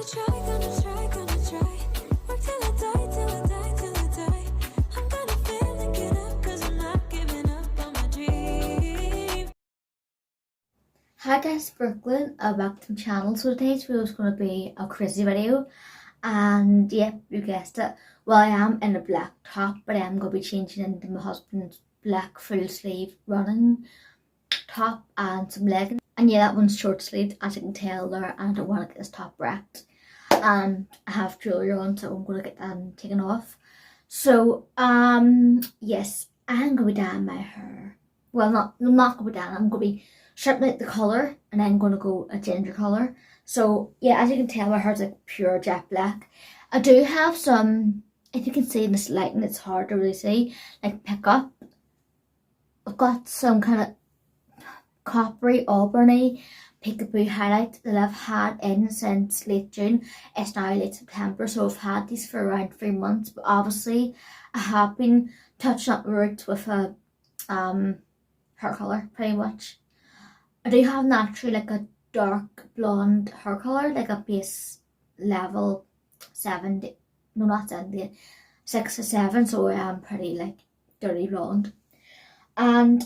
Hi guys, Brookelynne, back to my channel. So today's video is going to be a crazy video, and yeah, you guessed it. Well, I am in a black top, but I am going to be changing into my husband's black full sleeve running top and some leggings. And yeah, that one's short sleeved, as you can tell there, and I don't want to get this top wrecked. And I have jewellery on, so I'm going to get that taken off. So yes, I'm going to be dyeing my hair. Well, I'm not going to be dyeing, I'm going to be stripping out the colour, and then I'm going to go a ginger colour. So yeah, as you can tell, my hair's like pure jet black. I do have some, if you can see in this lighting, it's hard to really see, like pick up. I've got some kind of coppery, auburny, peekaboo highlight that I've had in since late June. It's now late September, so I've had these for around 3 months, but obviously I have been touching up my roots with a hair colour pretty much. I do have naturally like a dark blonde hair colour, like a base level 70, no not 70, 6 or 7, so I am pretty like dirty blonde. And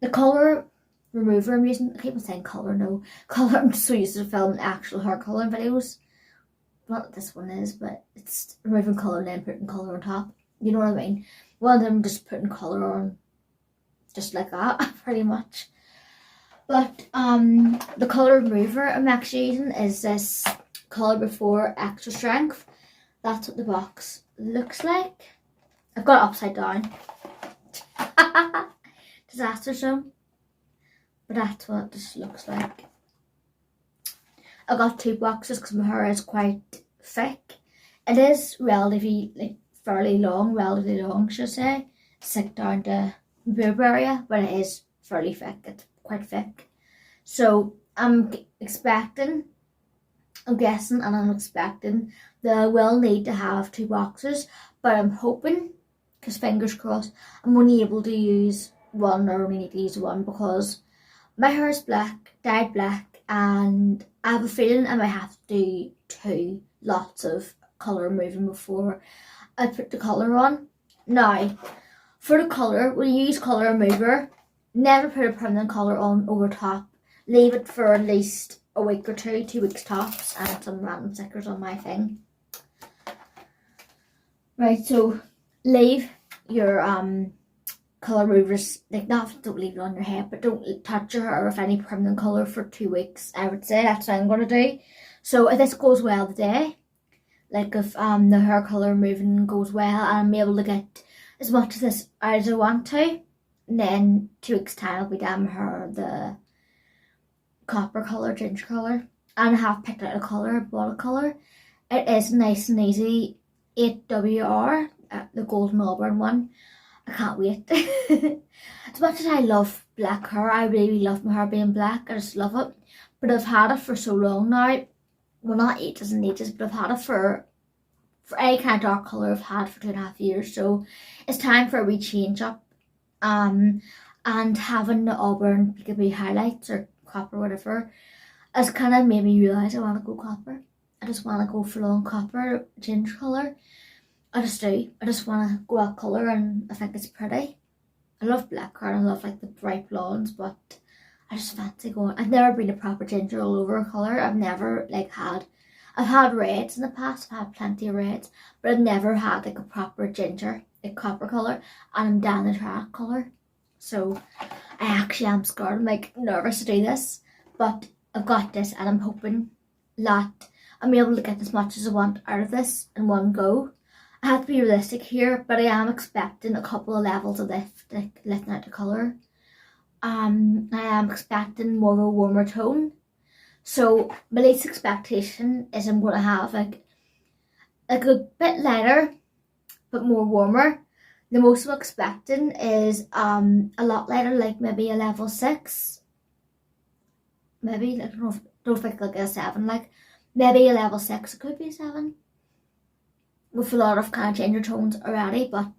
the colour remover I'm using, I keep on saying colour, no, colour, I'm just so used to filming actual hair colour videos. Not that this one is, but it's removing colour and then putting colour on top, you know what I mean? Well, then just putting colour on just like that, pretty much. But the colour remover I'm actually using is this Colour Before Extra Strength. That's what the box looks like. I've got it upside down. Disaster zone. But that's what this looks like. I got 2 boxes because my hair is quite thick. It is relatively, like, fairly long, should I say. It's like down to the boob area, but it is fairly thick. It's quite thick. So I'm guessing and I'm expecting that I will need to have 2 boxes, but I'm hoping, because fingers crossed, I'm only able to use one, or only need to use one, because my hair is black, dyed black, and I have a feeling I might have to do 2 lots of colour removing before I put the colour on. Now, for the colour, we'll use colour remover. Never put a permanent colour on over top. Leave it for at least a week or 2, 2 weeks tops, and some random stickers on my thing. Right, so leave your colour removers, like, don't leave it on your head, but don't touch your hair with any permanent colour for 2 weeks, I would say. That's what I'm going to do. So if this goes well today, like if the hair colour removing goes well and I'm able to get as much of this as I want to, and then 2 weeks time I'll be dyeing my hair the copper colour, ginger colour, and I have picked out a colour, bought a colour. It is nice and easy, 8WR, the golden auburn one. I can't wait. As much as I love black hair, I really love my hair being black, I just love it. But I've had it for so long now, well, not ages and ages, but I've had it for any kind of dark colour I've had for 2.5 years, so it's time for a wee change up. And having the auburn peekaboo highlights or copper, whatever, has kind of made me realise I want to go copper. I just want to go full on copper, ginger colour. I just do. I just want to go that colour, and I think it's pretty. I love black hair and I love like the bright blondes, but I just fancy going. I've never been a proper ginger all over colour. I've never I've had reds in the past, I've had plenty of reds, but I've never had like a proper ginger, like copper colour, and I'm down the track colour. So I actually am scared. I'm like nervous to do this, but I've got this, and I'm hoping that I'm able to get as much as I want out of this in one go. I have to be realistic here, but I am expecting a couple of levels of lift, like lifting out the colour. I am expecting more of a warmer tone. So my latest expectation is I'm going to have like a bit lighter, but more warmer. The most I'm expecting is a lot lighter, like maybe a level 6. Maybe, I don't think like a 7, like maybe a level 6, it could be a 7. With a lot of kind of ginger tones already, but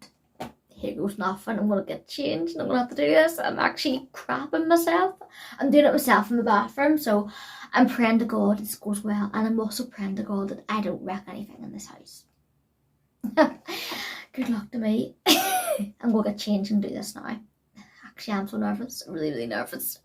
here goes nothing, I'm going to get changed and I'm going to have to do this. I'm actually crapping myself. I'm doing it myself in the bathroom, so I'm praying to God this goes well, and I'm also praying to God that I don't wreck anything in this house. Good luck to me. I'm going to get changed and do this now. Actually, I'm so nervous. I'm really, really nervous.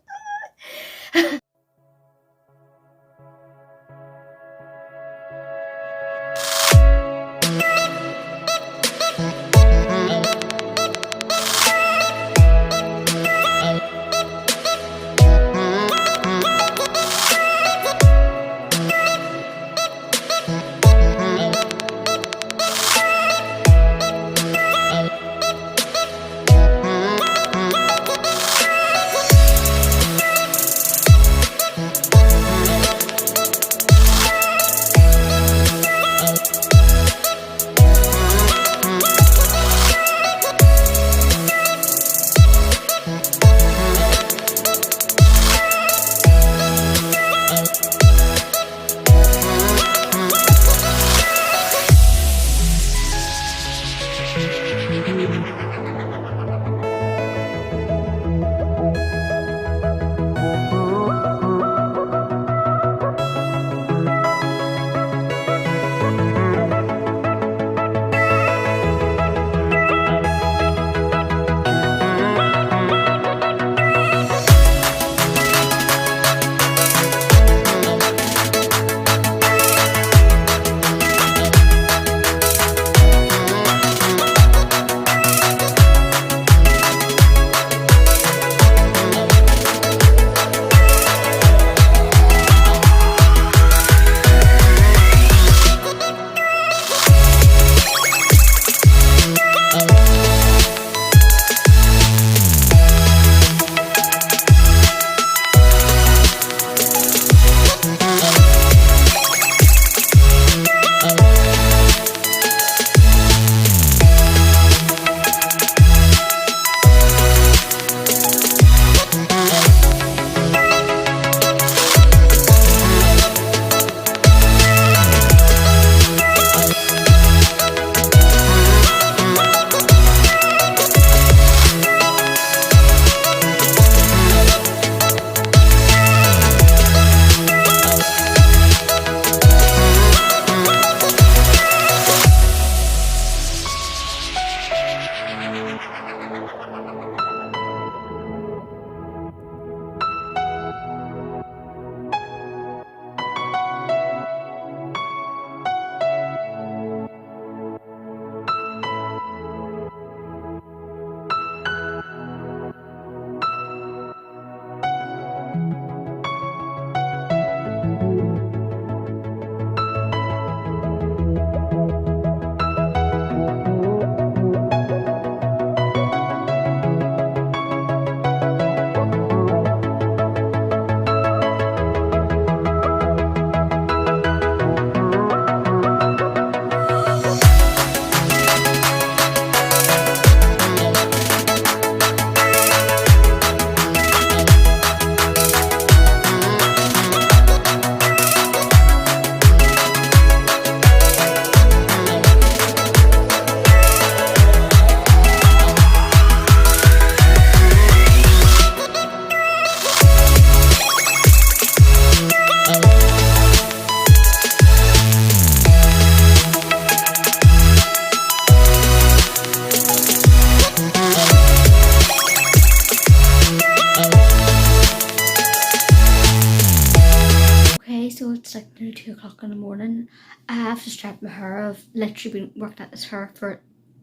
It's like nearly 2 o'clock in the morning. I have to straighten my hair. I've literally been working at this hair for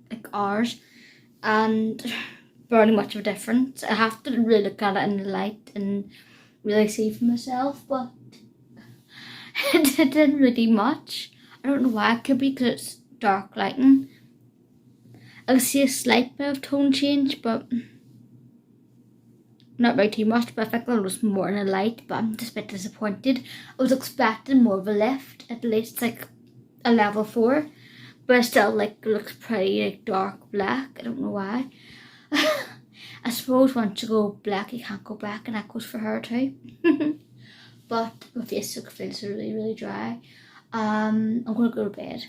like hours and barely much of a difference. I have to really look at it in the light and really see for myself, but it didn't really much. I don't know why. It could be because it's dark lighting. I can see a slight bit of tone change, but not very too much. But I think there was more in the light, but I'm just a bit disappointed. I was expecting more of a lift, at least like a level 4, but it still like looks pretty like dark black. I don't know why. I suppose once you go black you can't go back, and that goes for her too. But my face feels really, really dry. I'm gonna go to bed.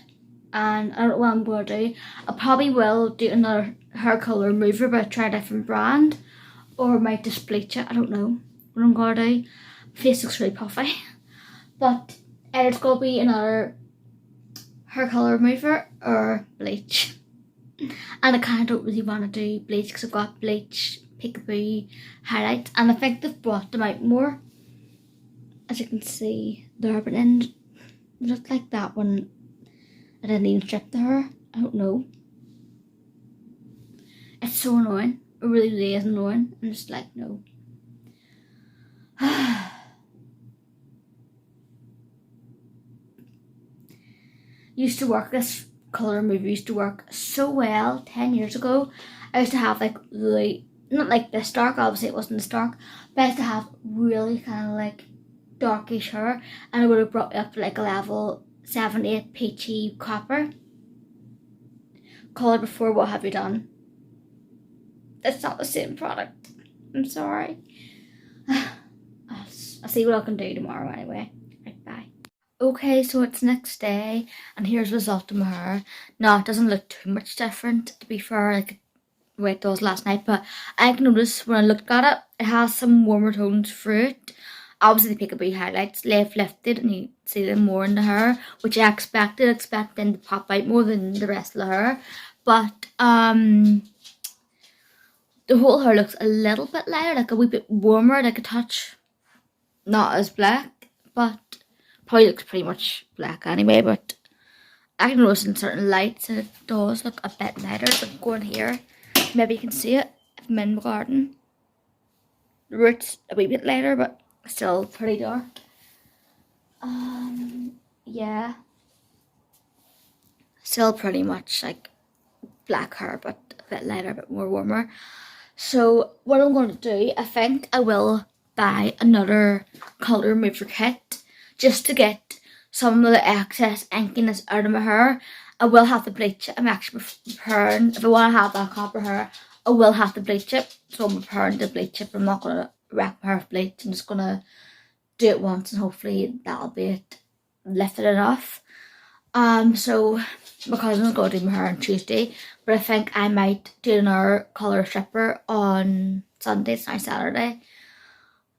and I don't know what I'm going to do. I probably will do another hair colour remover, but try a different brand, or I might just bleach it. I don't know what I'm going to do. My face looks really puffy, but it's going to be another hair colour remover or bleach. And I kind of don't really want to do bleach because I've got bleach, peekaboo, highlight, and I think they've brought them out more. As you can see there, but then just like that one, I didn't even strip the hair. I don't know. It's so annoying. It really, really is annoying. I'm just like, no. Used to work, this colour remover used to work so well 10 years ago. I used to have like really, not like this dark, obviously it wasn't this dark, but I used to have really kind of like darkish hair, and it would have brought me up to like a level 7, 8 peachy copper colour before. What have you done? It's not the same product. I'm sorry. I'll see what I can do tomorrow anyway. Right, bye. Okay, so it's next day, and here's the result of my hair. Now, it doesn't look too much different, to be fair, like the way it does last night, but I can notice when I looked at it, it has some warmer tones through it. Obviously, the peekaboo highlights, they've lifted, and you see them more in the hair, which I expected. Them to pop out more than the rest of the hair. But, the whole hair looks a little bit lighter, like a wee bit warmer, like a touch. Not as black, but probably looks pretty much black anyway, but I can notice in certain lights that it does look a bit lighter. So going here, maybe you can see it if I'm in the garden. The roots a wee bit lighter, but still pretty dark. Yeah. Still pretty much like black hair, but a bit lighter, a bit more warmer. So what I'm going to do, I think I will buy another colour remover kit just to get some of the excess inkiness out of my hair. I will have to bleach it. I'm actually preparing, if I want to have that copper hair, I will have to bleach it. So I'm preparing to bleach it, but I'm not going to wreck my hair with bleach. I'm just going to do it once, and hopefully that'll be it, lifted enough. So my cousin's going to do my hair on Tuesday, but I think I might do another colour stripper on Sunday. It's now Saturday,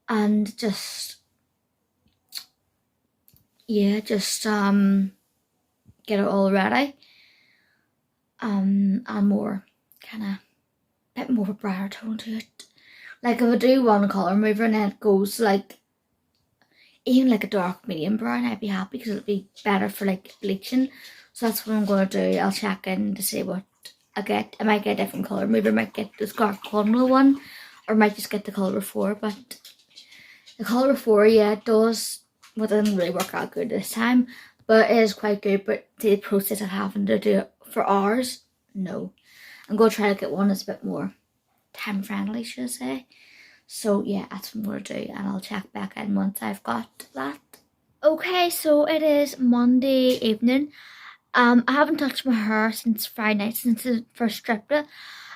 and just get it all ready. And more kind of bit more of a brighter tone to it. Like if I do one colour remover and then it goes like even like a dark medium brown, I'd be happy because it'll be better for like bleaching. So that's what I'm going to do. I'll check in to see what I get. I might get a different colour remover. I might get the Scarf Cornwall one, or I might just get the colour before. But the colour before, yeah, it does. Well, it didn't really work out good this time, but it is quite good. But the process of having to do it for hours, no. I'm going to try to get one that's a bit more time friendly, should I say. So yeah, that's what I'm going to do, and I'll check back in once I've got that. Okay, so it is Monday evening. I haven't touched my hair since Friday night, since I first stripped it.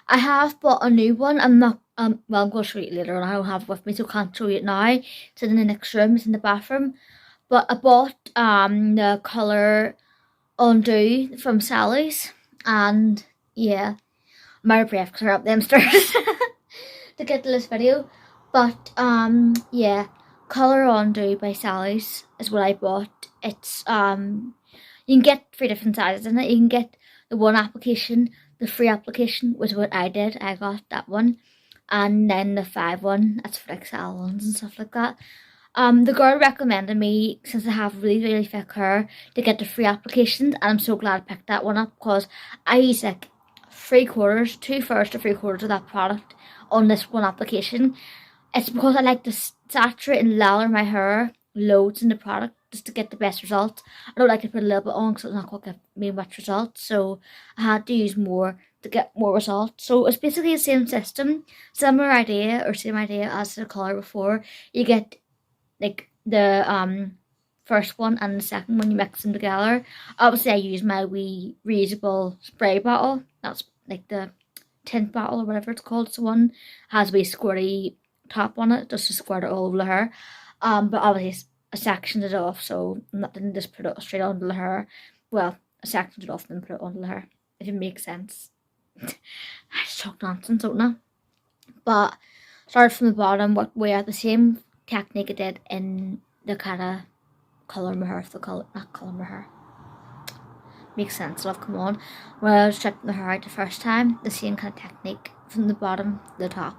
I have bought a new one. I'm not, well, I'm going to show you it later on. I don't have it with me, so I can't show you it now. It's in the next room, it's in the bathroom. But I bought the colour Undo from Sally's, and yeah, I'm out of breath because we're up them stairs to get to this video. But yeah, colour Undo by Sally's is what I bought. It's you can get 3 different sizes in it. You can get the one application, the free application, which is what I did. I got that one, and then the 5 one. That's for like salons and stuff like that. The girl recommended me, since I have really, really thick hair, to get the free applications, and I'm so glad I picked that one up because I use like 3/4, 2/3 to 3/4 of that product on this one application. It's because I like to saturate and lather my hair loads in the product just to get the best results. I don't like to put a little bit on because it's not going to give me much results, so I had to use more to get more results. So it's basically the same system, similar idea or same idea as the colour before. You get like the first one and the second one, you mix them together. Obviously I use my wee reusable spray bottle. That's like the tint bottle or whatever it's called. It's the one has a wee squirty top on it just to squirt it all over the hair. But obviously I sectioned it off, so I didn't just put it straight onto the hair. Well, sectioned it off and put it onto her, if it makes sense. I just talk nonsense, don't I? But started from the bottom, what way out the same technique I did in the kind of colour my hair, not colour my hair. Makes sense, love, come on. When I was stripping the hair out the first time, the same kind of technique from the bottom to the top.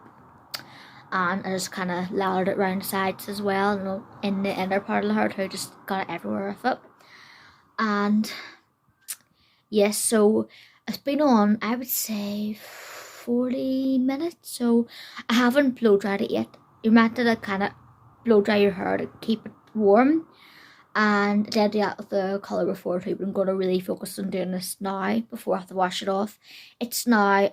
And I just kind of lathered it around the sides as well, and in the inner part of the hair too, just got it everywhere with it. And yes, so it's been on, I would say, 40 minutes, so I haven't blow dried it yet. You're meant to like kind of blow dry your hair to keep it warm, and I did that with the colour before too, but I'm going to really focus on doing this now before I have to wash it off. It's now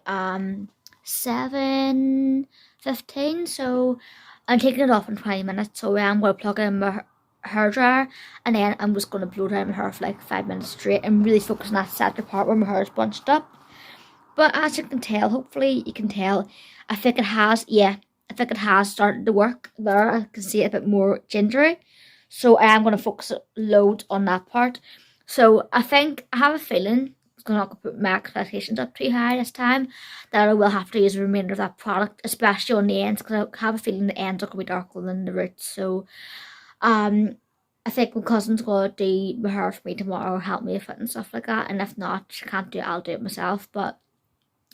7:15, so I'm taking it off in 20 minutes, so I'm going to plug in my hairdryer, and then I'm just going to blow dry my hair for like 5 minutes straight and really focus on that center part where my hair is bunched up. But as you can tell, hopefully you can tell, I think it has started to work there. I can see it a bit more gingery, so I am going to focus loads on that part. So I have a feeling it's not going to put my expectations up too high this time, that I will have to use the remainder of that product, especially on the ends, because I have a feeling the ends are going to be darker than the roots. So I think my cousin's going to do my hair for me tomorrow, help me with it and stuff like that, and if not, she can't do it, I'll do it myself. But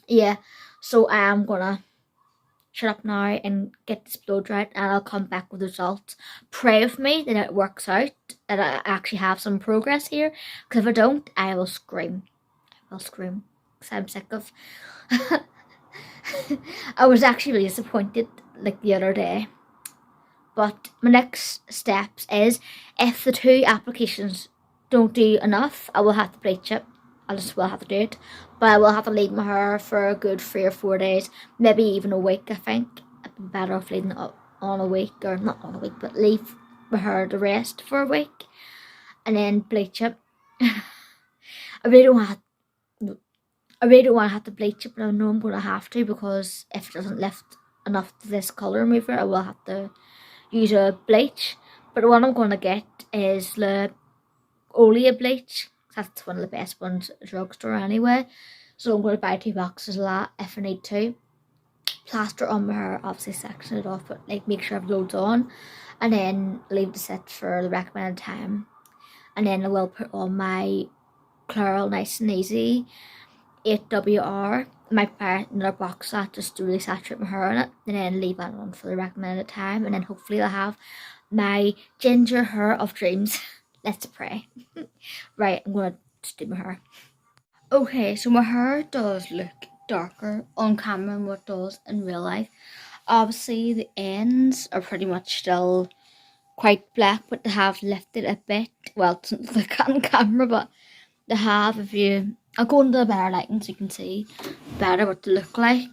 yeah, so I am gonna shut up now and get this blow dried, and I'll come back with results. Pray with me that it works out, that I actually have some progress here, because if I don't, I will scream. Because I'm sick of I was actually really disappointed like the other day. But my next steps is, if the 2 applications don't do enough, I will have to bleach it. I just will have to do it. But I will have to leave my hair for a good 3 or 4 days, maybe even a week. I think I'd be better off leaving it on a week, or not on a week, but leave my hair to rest for a week and then bleach it. I really don't want to have to bleach it, but I know I'm going to have to, because if it doesn't lift enough to this colour remover, I will have to use a bleach. But what I'm going to get is the Olia bleach. That's one of the best ones at the drugstore anyway. So I'm going to buy 2 boxes of that if I need to. Plaster on my hair, obviously section it off, but like make sure I've loads on, and then leave it sit for the recommended time. And then I will put on my Clairol Nice and Easy 8WR. I might buy another box of that just to really saturate my hair in it, and then leave that on for the recommended time, and then hopefully I'll have my ginger hair of dreams. Let's pray. Right, I'm going to do my hair. Okay, so my hair does look darker on camera than what it does in real life. Obviously the ends are pretty much still quite black, but they have lifted a bit. Well, it doesn't look like on camera, but they have. I'll go into the better lighting so you can see better what they look like.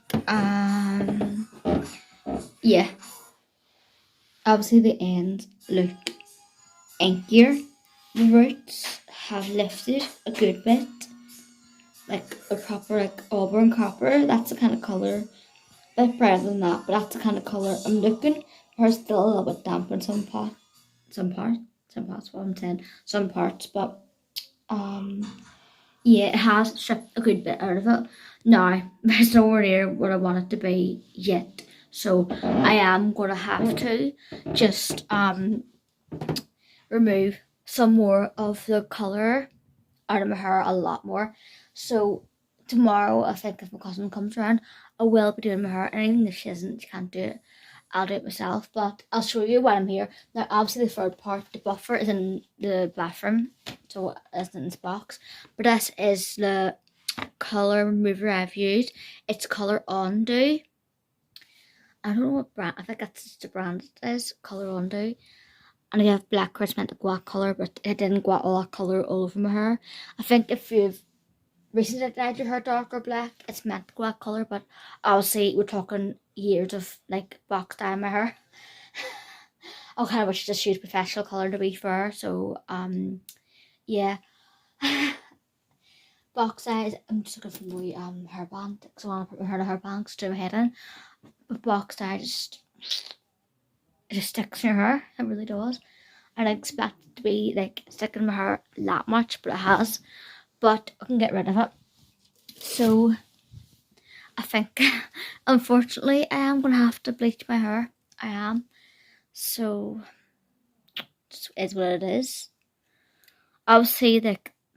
Yeah, obviously the ends look inkier. The roots have lifted a good bit, like a proper like auburn copper. That's the kind of colour, a bit brighter than that, but that's the kind of colour I'm looking for. Still a little bit damp in some parts, but yeah, it has stripped a good bit out of it. Now, it's nowhere near what I want it to be yet, so I am going to have to just remove some more of the colour out of my hair, a lot more. So tomorrow, I think if my cousin comes around, I will be doing my hair, and even if she isn't, she can't do it, I'll do it myself. But I'll show you while I'm here. Now obviously the third part, the buffer, is in the bathroom, so it's in this box, but this is the colour remover I've used. It's Colour Undo. I don't know what brand, I think that's just the brand it is, Colour Undo. And I have black where it's meant to go out colour, but it didn't go out all that colour all over my hair. I think if you've recently dyed your hair dark or black, it's meant to go out colour, but obviously we're talking years of like box dye in my hair. I kind of wish I just used professional colour to be fair, so yeah. Box dye, I'm just looking for my hairband, because I want to put my hair in a hairband to do my head in. But box dye it just sticks in your hair, it really does. I didn't expect it to be like sticking in my hair that much, but it has. but I can get rid of it. So I think, unfortunately, I am going to have to bleach my hair. I am. So, it is what it is. Obviously,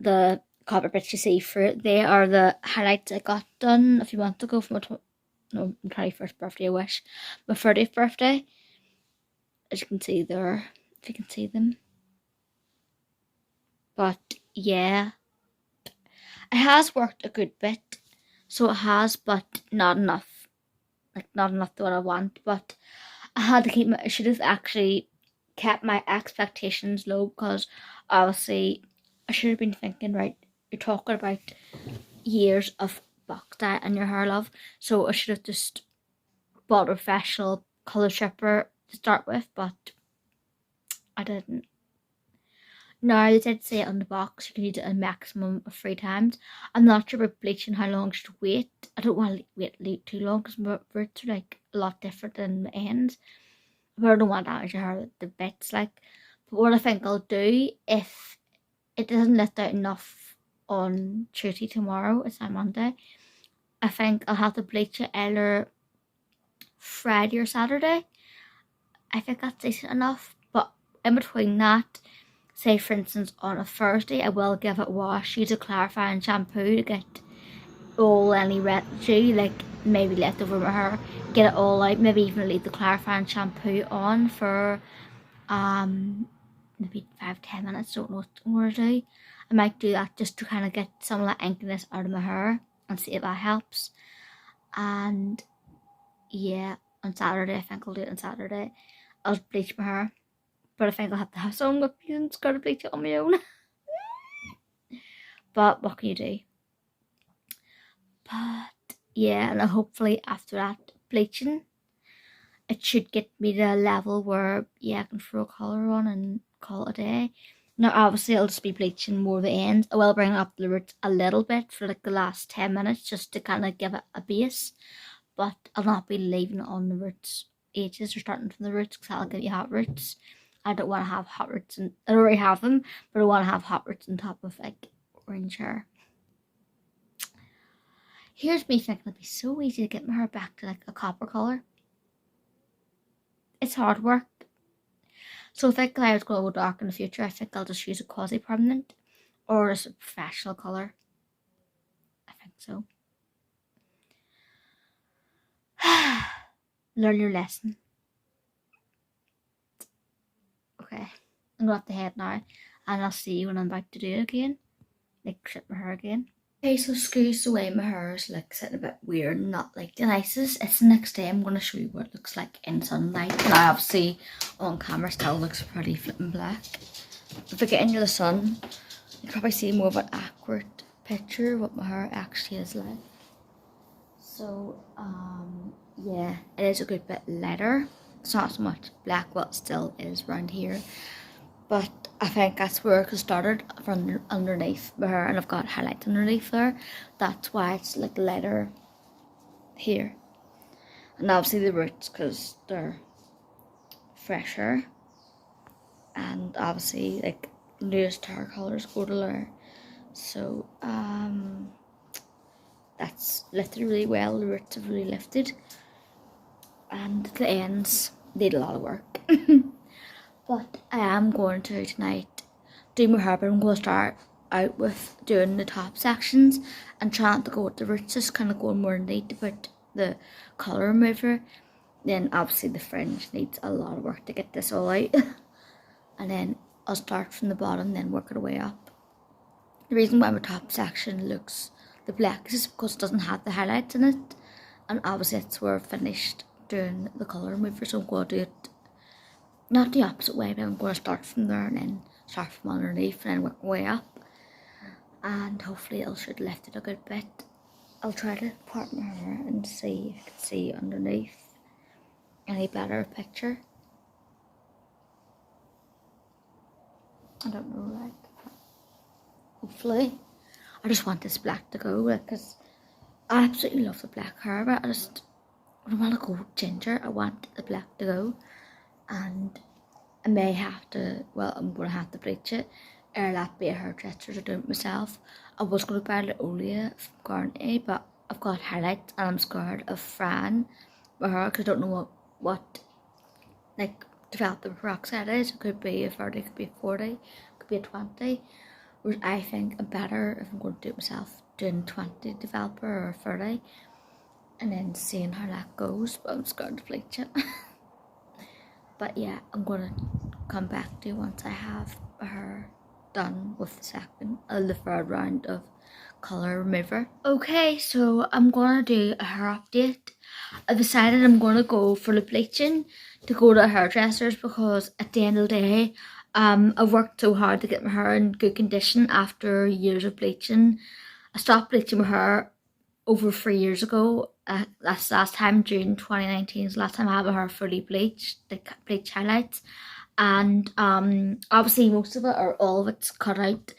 the copper bits you see for it, they are the highlights I got done. If you want to go for my 21st birthday, I wish. My 30th birthday, as you can see there, if you can see them. But, yeah, it has worked a good bit. So it has, but not enough. Like, not enough to what I want. But I had to keep I should have actually kept my expectations low, because obviously I should have been thinking, right, you're talking about years of box diet in your hair, love. So I should have just bought a professional colour stripper to start with, but I didn't. Now, they did say on the box you can use it a maximum of 3 times. I'm not sure about bleaching how long I should wait. I don't want to wait too long, because my roots are like a lot different than the ends. But I don't want to damage your hair with the bits, like. But what I think I'll do, if it doesn't lift out enough on Tuesday tomorrow, it's on Monday, I think I'll have to bleach it either Friday or Saturday. I think that's decent enough. But in between that, say for instance on a Thursday, I will give it a wash, use a clarifying shampoo to get all any residue, like maybe left over my hair, get it all out. Maybe even leave the clarifying shampoo on for maybe 5-10 minutes. Don't know what I'm gonna do. I might do that just to kind of get some of that inkiness out of my hair and see if that helps. And yeah, on Saturday, I think I'll do it on Saturday. I'll bleach my hair, but I think I'll have to have someone with me and gotta bleach it on my own. But what can you do? But yeah, and hopefully after that bleaching, it should get me to a level where, yeah, I can throw colour on and call it a day. Now, obviously, I'll just be bleaching more the ends. I will bring up the roots a little bit for like the last 10 minutes just to kind of give it a base. But I'll not be leaving it on the roots ages or starting from the roots, because that'll give you hot roots. I don't want to have hot roots, and I already have them, but I want to have hot roots on top of like orange hair. Here's me thinking it'd be so easy to get my hair back to like a copper colour. It's hard work. So if I think I was going to go dark in the future, I think I'll just use a quasi-permanent or just a professional colour. I think so. Learn your lesson. Okay, I'm going to have to head now, and I'll see you when I'm about to do it again. Like, strip my hair again. Okay, so excuse the way my hair is like sitting a bit weird, not like the nicest. It's the next day. I'm going to show you what it looks like in sunlight. Now, obviously, on camera still looks pretty flipping black. If I get into the sun, you probably see more of an accurate picture of what my hair actually is like. So, yeah, it is a good bit lighter. It's not so much black, but it still is around here. But I think that's where it started, from underneath my hair, and I've got highlights underneath there. That's why it's like lighter here. And obviously the roots, because they're fresher. And obviously like newest hair colours go to there. So that's lifted really well. The roots have really lifted. And the ends need a lot of work. But I am going to tonight do my hair, but I'm going to start out with doing the top sections and trying to go with the roots, just kind of going more neat about the colour remover. Then obviously the fringe needs a lot of work to get this all out. And then I'll start from the bottom, then work it way up. The reason why my top section looks the black is because it doesn't have the highlights in it. And obviously it's where I finished doing the colour remover, so I'm going to do it not the opposite way, but I'm going to start from there and then start from underneath and then work my way up. And hopefully it should lift it a good bit. I'll try to part my hair and see if you can see underneath any better picture. I don't know, like, hopefully. I just want this black to go, like, because I absolutely love the black hair, but I don't want to go ginger. I want the black to go. And I may have to, well, I'm going to have to bleach it Latte hairdressers are doing it myself. I was going to buy the Olia from Garnier, but I've got highlights and I'm scared of Fran with her because I don't know what like developing peroxide is. It could be a 30, it could be a 40, it could be a 20. Whereas I think I'm better if I'm going to do it myself, doing 20 developer or 30 and then seeing how that goes, but I'm scared to bleach it. But yeah, I'm going to come back to once I have her done with the third round of colour remover. Okay, so I'm going to do a hair update. I decided I'm going to go for the bleaching to go to hairdressers because at the end of the day, I've worked so hard to get my hair in good condition after years of bleaching. I stopped bleaching my hair over 3 years ago. That's last time, June 2019 is the last time I had my hair fully bleached, like bleach highlights. And obviously most of it or all of it's cut out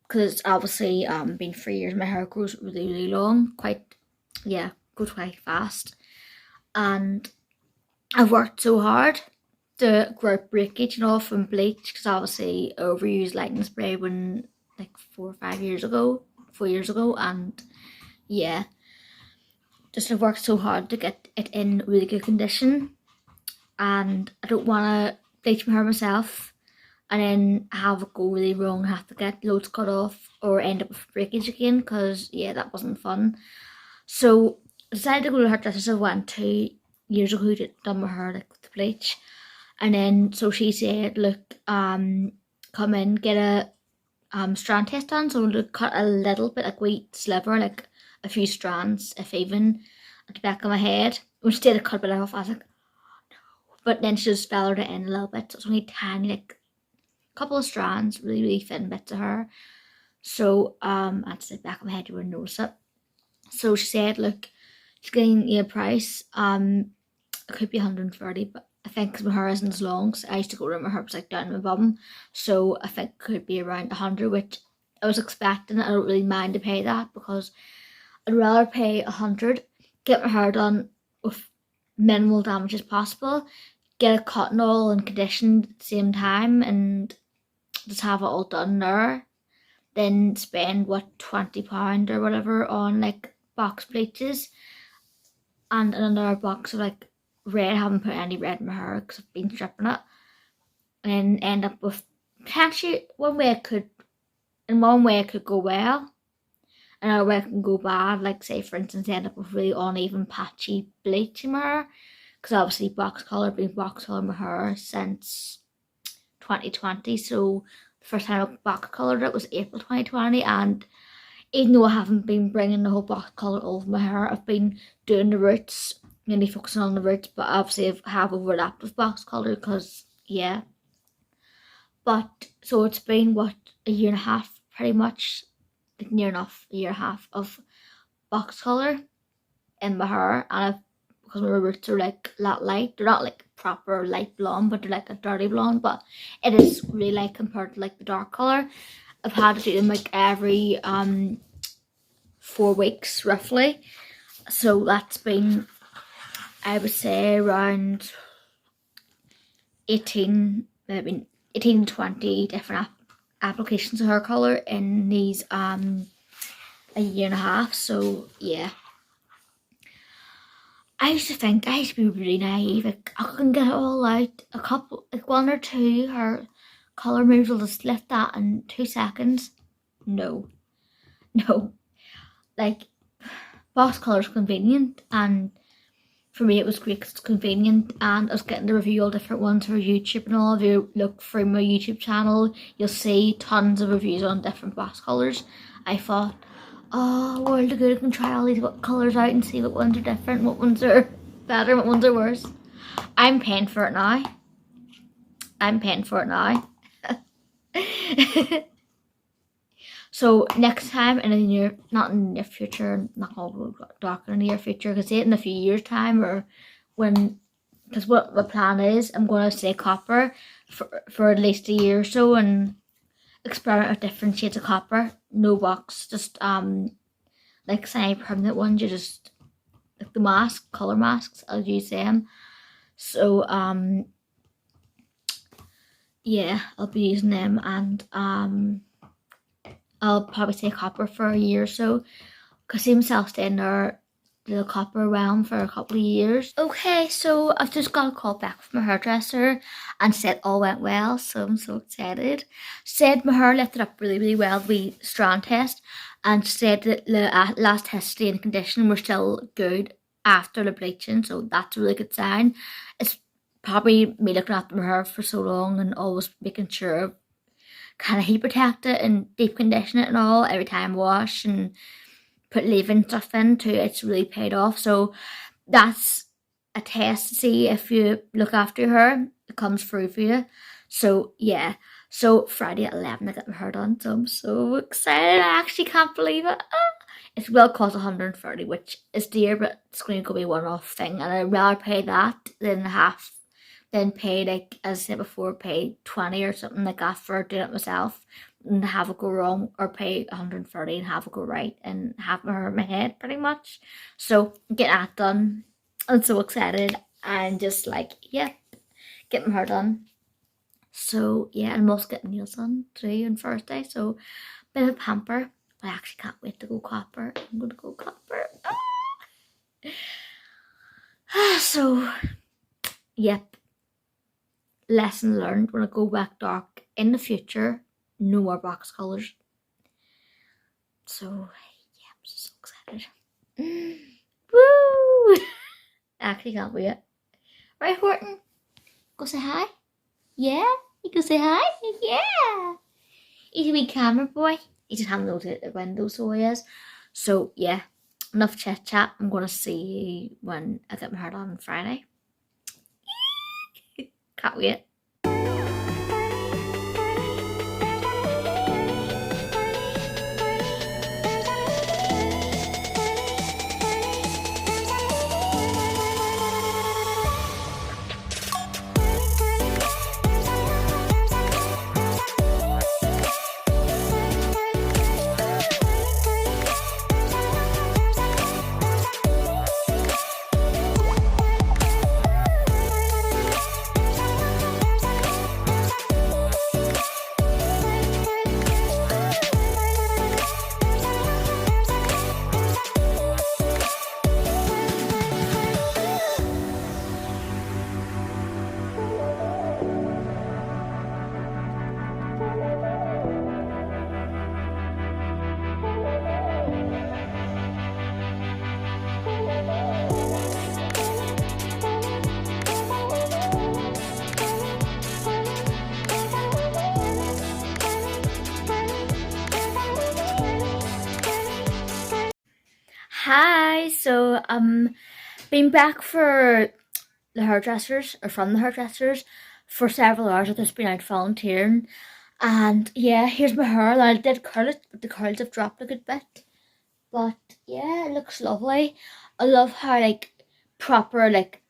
because obviously been 3 years my hair grows really long, goes quite fast. And I've worked so hard to grow out breakage and all from bleach because obviously I overused lightening spray when like 4 years ago, and yeah, just I've worked so hard to get it in really good condition and I don't want to bleach my hair myself and then have it go really wrong, have to get loads cut off or end up with breakage again because yeah, that wasn't fun. So I decided to go to hairdressers. I went 2 years ago who done my hair like with the bleach, and then so she said, look, come in, get a strand test done. So to cut a little bit, like wee sliver, like a few strands, if even, at the back of my head. When she did a cut a bit off, I was like, no. But then she just feathered it in a little bit. So it's only tiny, like a couple of strands, really thin bits of hair. So at the back of my head, you wouldn't notice it. So she said, look, she's getting you a price. It could be 130, but I think because my hair isn't as long, so I used to go around my hair was like down my bum, so I think it could be around 100, which I was expecting. I don't really mind to pay that because I'd rather pay 100, get my hair done with minimal damage as possible, get it cut and all and conditioned at the same time, and just have it all done there, then spend what, £20 or whatever on like box bleaches and another box of like red. I haven't put any red in my hair because I've been stripping it, and end up with potentially one way it could go well, another way it can go bad. Like say for instance, end up with really uneven patchy bleach in my hair because obviously been box color my hair since 2020. So the first time I box colored it was April 2020, and even though I haven't been bringing the whole box colour over my hair, I've been doing the roots, mainly focusing on the roots, but obviously I have overlapped with box colour because, yeah. But, so it's been, what, a year and a half, pretty much, like near enough, a year and a half of box colour in my hair, and because my roots are like that light, they're not like proper light blonde, but they're like a dirty blonde, but it is really light compared to like the dark colour. I've had to do them like every 4 weeks roughly, so that's been, I would say, around 18 to 20 different applications of hair colour in these a year and a half. So yeah, I used to be really naive, like I can get it all out, a couple, like 1 or 2 hair colour moves will just lift that in 2 seconds. No, like box colour is convenient, and for me it was great because it's convenient, and I was getting to review all different ones for YouTube and all. If you look through my YouTube channel, you'll see tons of reviews on different box colours. I thought, oh, world of good, I can try all these colours out and see what ones are different, what ones are better, what ones are worse. I'm paying for it now. So next time in the not in the near future, not all dark in the near future, because in a few years time, or when, because what my plan is, I'm going to stay copper for at least a year or so and experiment with different shades of copper. No box, just like semi-permanent ones. You just like the color masks, I'll use them. So yeah, I'll be using them, and I'll probably stay copper for a year or so, because I see myself staying there the copper realm for a couple of years. Okay, so I've just got a call back from my hairdresser and said all went well, so I'm so excited. Said my hair lifted up really, really well, the strand test, and said that the last test stain and condition were still good after the bleaching, so that's a really good sign. It's probably me looking after my hair for so long and always making sure kind of heat protect it and deep condition it and all every time I wash and put leave-in stuff in too. It's really paid off. So that's a test to see if you look after your hair, it comes through for you. So yeah, so Friday at 11 I get my hair done, so I'm so excited. I actually can't believe it. It will cost 130, which is dear, but it's going to be a one-off thing, and I'd rather pay that than pay, like as I said before, pay 20 or something like that for doing it myself and have it go wrong, or pay 130 and have it go right and have my hair in my head pretty much. So get that done. I'm so excited and just like, yeah, get my hair done. So yeah, and I'm also getting nails done today on Thursday, so bit of a pamper. I actually can't wait to go copper. I'm gonna go copper. So yep, lesson learned. When I go back dark in the future, no more box colours. So yeah, I'm so excited. Woo! I actually can't wait. Right, Horton? Go say hi? Yeah? You go say hi? Yeah! He's a wee camera boy. He just hasn't looked at the window, so he is. So yeah, enough chit chat. I'm gonna see when I get my hair done on Friday. Can't wait. Hi, so been back for the hairdressers, or from the hairdressers, for several hours. I've just been out volunteering, and yeah, here's my hair. I did curl it, but the curls have dropped a good bit. But yeah, it looks lovely. I love how like proper like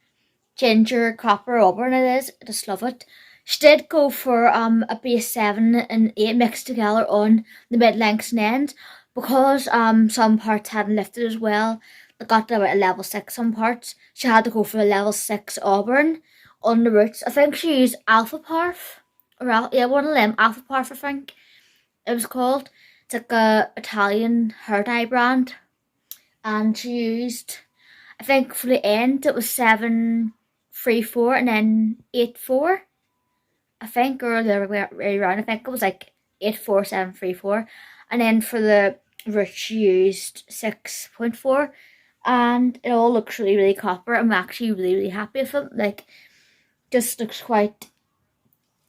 ginger copper auburn it is. I just love it. She did go for a base 7 and 8 mixed together on the mid lengths and ends, because some parts hadn't lifted as well. They got to about a level 6 some parts. She had to go for a level 6 auburn on the roots. I think she used Alpha Parf, or yeah, one of them, Alpha Parf I think it was called. It's like a Italian hair dye brand, and she used, I think for the end it was 734 and then 84, I think, or the other way around. I think it was like 84734, and then for the root she used 6.4, and it all looks really, really copper. I'm actually really, really happy with it. Like, just looks quite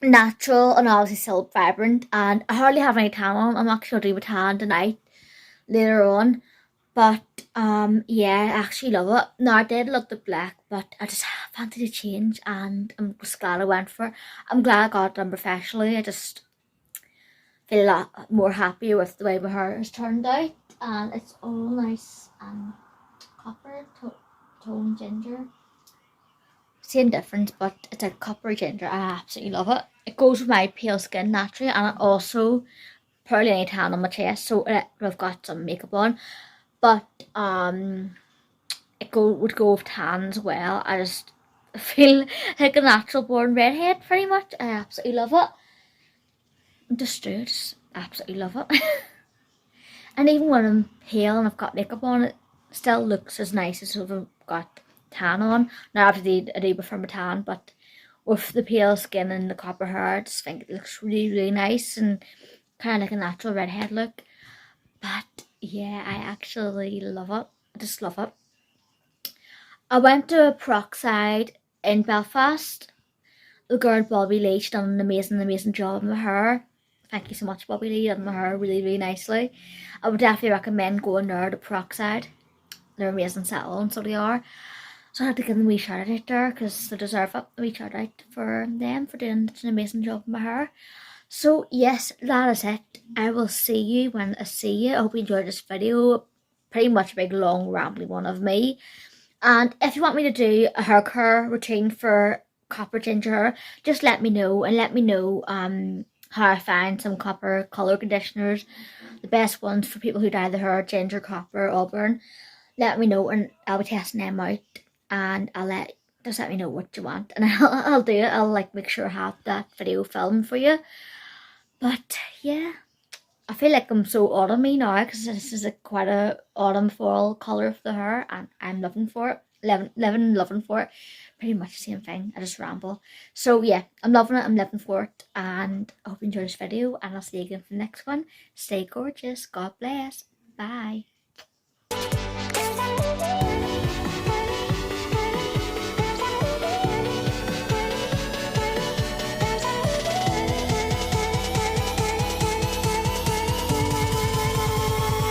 natural and obviously still vibrant, and I hardly have any tan on. I'm actually going to do a tan tonight later on. But yeah, I actually love it. Now I did love the black, but I just fancied a change, and I'm just glad I went for it. I'm glad I got it done professionally. I just feel a lot more happy with the way my hair has turned out, and it's all nice and copper tone ginger. Same difference, but it's a copper ginger. I absolutely love it. It goes with my pale skin naturally, and it also probably any tan on my chest, so I've got some makeup on. But it would go with tan as well. I just I feel like a natural born redhead pretty much. I absolutely love it. Just do it. Just absolutely love it. And even when I'm pale and I've got makeup on, it still looks as nice as if I've got tan on. Now obviously I do prefer my tan, but with the pale skin and the copper hair, I just think it looks really, really nice and kind of like a natural redhead look. But yeah, I actually love it. I just love it. I went to Peroxide in Belfast. The girl Bobby Lee, she done an amazing job on my hair. Thank you so much, Bobby Lee. You done my hair really, really nicely. I would definitely recommend going there to Peroxide. They're amazing salon, so they are. So I had to give them a wee shout out there because they deserve it. A wee shout out for them for doing such an amazing job on my hair. So yes, that is it. I will see you when I see you. I hope you enjoyed this video. Pretty much a big long rambly one of me. And if you want me to do a hair care routine for copper ginger hair, just let me know, and let me know how I find some copper colour conditioners, the best ones for people who dye their hair ginger, copper, auburn. Let me know and I'll be testing them out, and just let me know what you want and I'll do it. I'll like make sure I have that video filmed for you. But yeah, I feel like I'm so autumny now because this is quite a autumn fall colour for the hair, and I'm loving for it. Loving for it. Pretty much the same thing. I just ramble. So yeah, I'm loving it. I'm living for it, and I hope you enjoyed this video, and I'll see you again for the next one. Stay gorgeous. God bless. Bye.